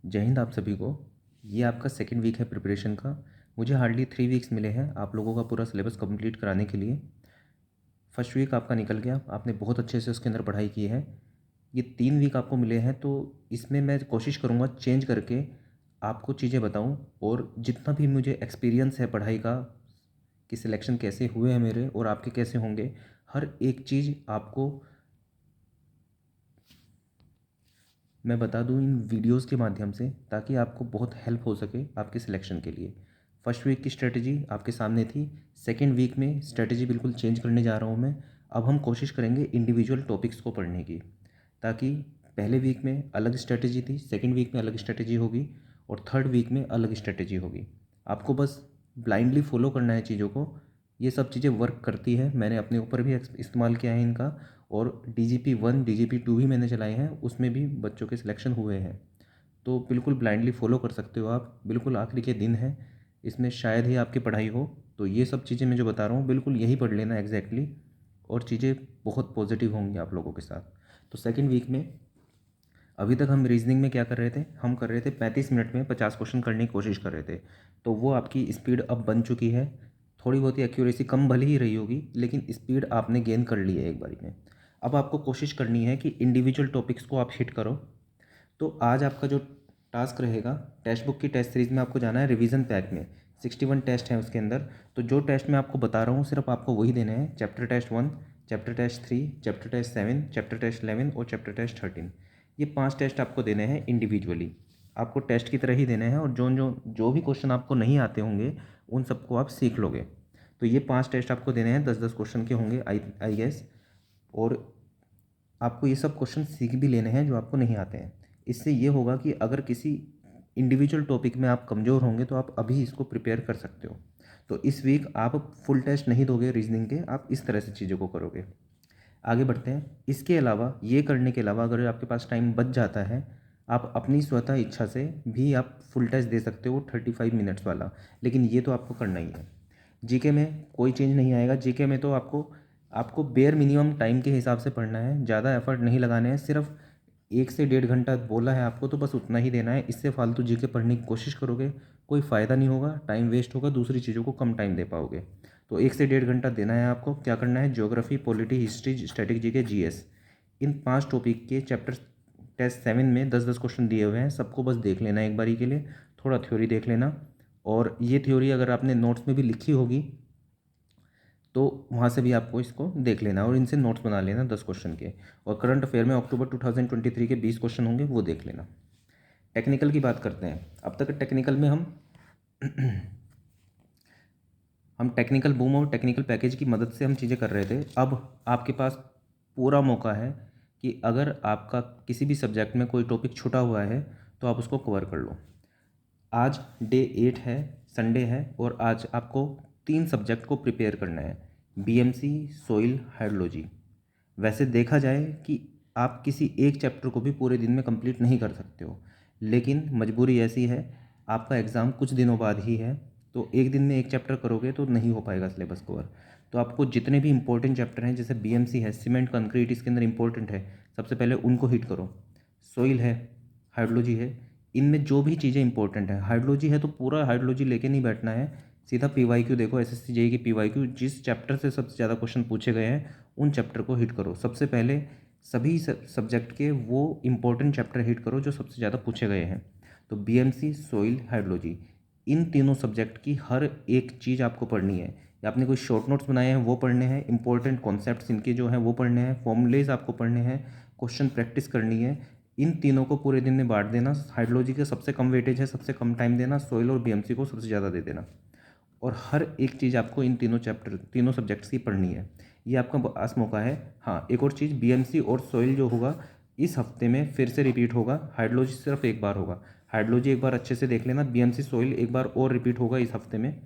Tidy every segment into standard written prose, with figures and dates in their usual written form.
जय हिंद आप सभी को। ये आपका सेकंड वीक है प्रिपरेशन का। मुझे हार्डली 3 वीक्स मिले हैं आप लोगों का पूरा सिलेबस कंप्लीट कराने के लिए। फर्स्ट वीक आपका निकल गया, आपने बहुत अच्छे से उसके अंदर पढ़ाई की है। ये 3 वीक आपको मिले हैं, तो इसमें मैं कोशिश करूँगा चेंज करके आपको चीज़ें बताऊँ। और जितना भी मुझे एक्सपीरियंस है पढ़ाई का, कि सिलेक्शन कैसे हुए हैं मेरे और आपके कैसे होंगे, हर एक चीज़ आपको मैं बता दूं इन वीडियोस के माध्यम से, ताकि आपको बहुत हेल्प हो सके आपके सिलेक्शन के लिए। फर्स्ट वीक की स्ट्रेटजी आपके सामने थी, सेकंड वीक में स्ट्रेटजी बिल्कुल चेंज करने जा रहा हूं मैं। अब हम कोशिश करेंगे इंडिविजुअल टॉपिक्स को पढ़ने की, ताकि पहले वीक में अलग स्ट्रेटजी थी, सेकंड वीक में अलग स्ट्रेटजी होगी और थर्ड वीक में अलग स्ट्रेटजी होगी। आपको बस ब्लाइंडली फॉलो करना है चीज़ों को। ये सब चीज़ें वर्क करती है, मैंने अपने ऊपर भी इस्तेमाल किया है इनका। और DGP 1 DGP 2 भी मैंने चलाए हैं, उसमें भी बच्चों के सिलेक्शन हुए हैं। तो बिल्कुल ब्लाइंडली फॉलो कर सकते हो आप। बिल्कुल आखिरी के दिन है, इसमें शायद ही आपकी पढ़ाई हो, तो ये सब चीज़ें मैं जो बता रहा हूँ बिल्कुल यही पढ़ लेना एग्जैक्टली। और चीज़ें बहुत पॉजिटिव होंगी आप लोगों के साथ। तो सेकेंड वीक में अभी तक हम रीजनिंग में क्या कर रहे थे, हम कर रहे थे 35 मिनट में 50 क्वेश्चन करने की कोशिश कर रहे थे। तो वो आपकी स्पीड अब बन चुकी है। थोड़ी बहुत ही एक्यूरेसी कम भले ही रही होगी, लेकिन स्पीड आपने गेन कर ली है एक बारी में। अब आपको कोशिश करनी है कि इंडिविजुअल टॉपिक्स को आप हिट करो। तो आज आपका जो टास्क रहेगा, टेक्स्ट बुक की टेस्ट सीरीज में आपको जाना है रिवीजन पैक में। 61 टेस्ट हैं उसके अंदर। तो जो टेस्ट मैं आपको बता रहा हूँ सिर्फ आपको वही देने हैं। Chapter test 1, chapter test 3, chapter test 7, chapter test 11 और चैप्टर टेस्ट 13। ये 5 टेस्ट आपको देने हैं इंडिविजुअली। आपको टेस्ट की तरह ही देने हैं, और जो भी क्वेश्चन आपको नहीं आते होंगे उन सबको आप सीख लोगे। तो ये 5 टेस्ट आपको देने हैं, 10-10 क्वेश्चन के होंगे आई गेस। और आपको ये सब क्वेश्चन सीख भी लेने हैं जो आपको नहीं आते हैं। इससे ये होगा कि अगर किसी इंडिविजुअल टॉपिक में आप कमज़ोर होंगे तो आप अभी इसको प्रिपेयर कर सकते हो। तो इस वीक आप फुल टेस्ट नहीं दोगे रीजनिंग के, आप इस तरह से चीज़ों को करोगे। आगे बढ़ते हैं। इसके अलावा, ये करने के अलावा, अगर आपके पास टाइम बच जाता है, आप अपनी स्वतः इच्छा से भी आप फुल टेस्ट दे सकते हो 35 मिनट्स वाला। लेकिन ये तो आपको करना ही है। जीके में कोई चेंज नहीं आएगा। जीके में तो आपको आपको बेयर मिनिमम टाइम के हिसाब से पढ़ना है, ज़्यादा एफर्ट नहीं लगाने हैं। सिर्फ 1 से 1.5 घंटा बोला है आपको, तो बस उतना ही देना है। इससे फालतू जीके पढ़ने की कोशिश करोगे कोई फ़ायदा नहीं होगा, टाइम वेस्ट होगा, दूसरी चीज़ों को कम टाइम दे पाओगे। तो 1 से 1.5 घंटा देना है आपको। क्या करना है, geography, polity, history, static GK, GS, in 5 topic के चैप्टर टेस्ट 7 में 10-10 क्वेश्चन दिए हुए हैं। सबको बस देख लेना एक बारी के लिए, थोड़ा थ्योरी देख लेना। और ये थ्योरी अगर आपने नोट्स में भी लिखी होगी तो वहाँ से भी आपको इसको देख लेना और इनसे नोट्स बना लेना 10 क्वेश्चन के। और करंट अफेयर में अक्टूबर 2023 के 20 क्वेश्चन होंगे, वो देख लेना। टेक्निकल की बात करते हैं। अब तक टेक्निकल में हम टेक्निकल बूम और टेक्निकल पैकेज की मदद से हम चीज़ें कर रहे थे। अब आपके पास पूरा मौका है कि अगर आपका किसी भी सब्जेक्ट में कोई टॉपिक छूटा हुआ है तो आप उसको कवर कर लो। आज डे 8 है, संडे है, और आज आपको 3 सब्जेक्ट को प्रिपेयर करना है। BMC, soil, hydrology. वैसे देखा जाए कि आप किसी एक चैप्टर को भी पूरे दिन में कंप्लीट नहीं कर सकते हो, लेकिन मजबूरी ऐसी है, आपका एग्ज़ाम कुछ दिनों बाद ही है। तो एक दिन में एक चैप्टर करोगे तो नहीं हो पाएगा सिलेबस कवर। तो आपको जितने भी इंपॉर्टेंट चैप्टर हैं, जैसे बीएमसी है, सीमेंट कंक्रीट इसके अंदर इंपॉर्टेंट है, सबसे पहले उनको हिट करो। सोइल है, हाइड्रोलॉजी है, इनमें जो भी चीज़ें इंपॉर्टेंट है। हाइड्रोलॉजी है तो पूरा हाइड्रोलॉजी लेके नहीं बैठना है, सीधा पीवाईक्यू देखो, एसएससी जेईई की पीवाईक्यू, जिस चैप्टर से सबसे ज़्यादा क्वेश्चन पूछे गए हैं उन चैप्टर को हिट करो सबसे पहले। सभी सब्जेक्ट के वो इंपॉर्टेंट चैप्टर हिट करो जो सबसे ज़्यादा पूछे गए हैं। तो बीएमसी, सोइल, हाइड्रोलॉजी, इन तीनों सब्जेक्ट की हर एक चीज़ आपको पढ़नी है। या आपने कोई शॉर्ट नोट्स बनाए हैं वो पढ़ने हैं, इंपॉर्टेंट कॉन्सेप्ट्स इनके जो हैं वो पढ़ने हैं, फॉर्मूलेज आपको पढ़ने हैं, क्वेश्चन प्रैक्टिस करनी है। इन तीनों को पूरे दिन में बांट देना। हाइड्रोलॉजी का सबसे कम वेटेज है, सबसे कम टाइम देना। सोइल और बीएमसी को सबसे ज़्यादा दे देना। और हर एक चीज़ आपको इन तीनों चैप्टर, तीनों सब्जेक्ट्स की पढ़नी है। ये आपका पास मौका है। हाँ, एक और चीज़, बीएमसी और सोइल जो होगा इस हफ्ते में फिर से रिपीट होगा। हाइड्रोलॉजी सिर्फ एक बार होगा। हाइड्रोलॉजी एक बार अच्छे से देख लेना, बीएमसी सोइल एक बार और रिपीट होगा इस हफ्ते में,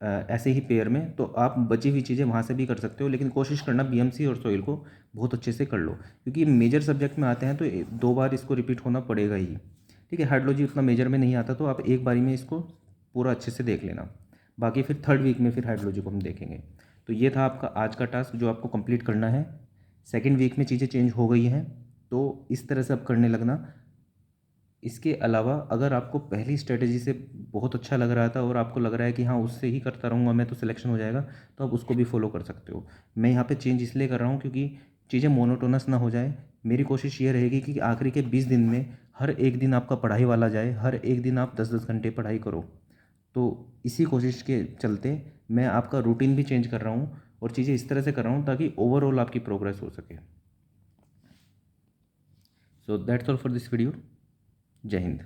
ऐसे ही पेयर में। तो आप बची हुई चीज़ें वहाँ से भी कर सकते हो, लेकिन कोशिश करना बीएमसी और सोइल को बहुत अच्छे से कर लो, क्योंकि मेजर सब्जेक्ट में आते हैं तो 2 बार इसको रिपीट होना पड़ेगा ही। ठीक है, हाइड्रोलॉजी उतना मेजर में नहीं आता, तो आप एक बारी में इसको पूरा अच्छे से देख लेना। बाकी फिर थर्ड वीक में फिर हाइड्रोलॉजी को हम देखेंगे। तो ये था आपका आज का टास्क जो आपको कंप्लीट करना है। सेकेंड वीक में चीज़ें चेंज हो गई हैं, तो इस तरह से अब करने लगना। इसके अलावा अगर आपको पहली स्ट्रेटजी से बहुत अच्छा लग रहा था और आपको लग रहा है कि हाँ उससे ही करता रहूँगा मैं तो सिलेक्शन हो जाएगा, तो आप उसको भी फॉलो कर सकते हो। मैं यहाँ पे चेंज इसलिए कर रहा हूँ क्योंकि चीज़ें मोनोटोनस ना हो जाए। मेरी कोशिश ये रहेगी कि आखिरी के 20 दिन में हर एक दिन आपका पढ़ाई वाला जाए, हर एक दिन आप 10-10 घंटे पढ़ाई करो। तो इसी कोशिश के चलते मैं आपका रूटीन भी चेंज कर रहा हूँ और चीज़ें इस तरह से कर रहा हूँ ताकि ओवरऑल आपकी प्रोग्रेस हो सके। So that's all for this video. जय हिंद।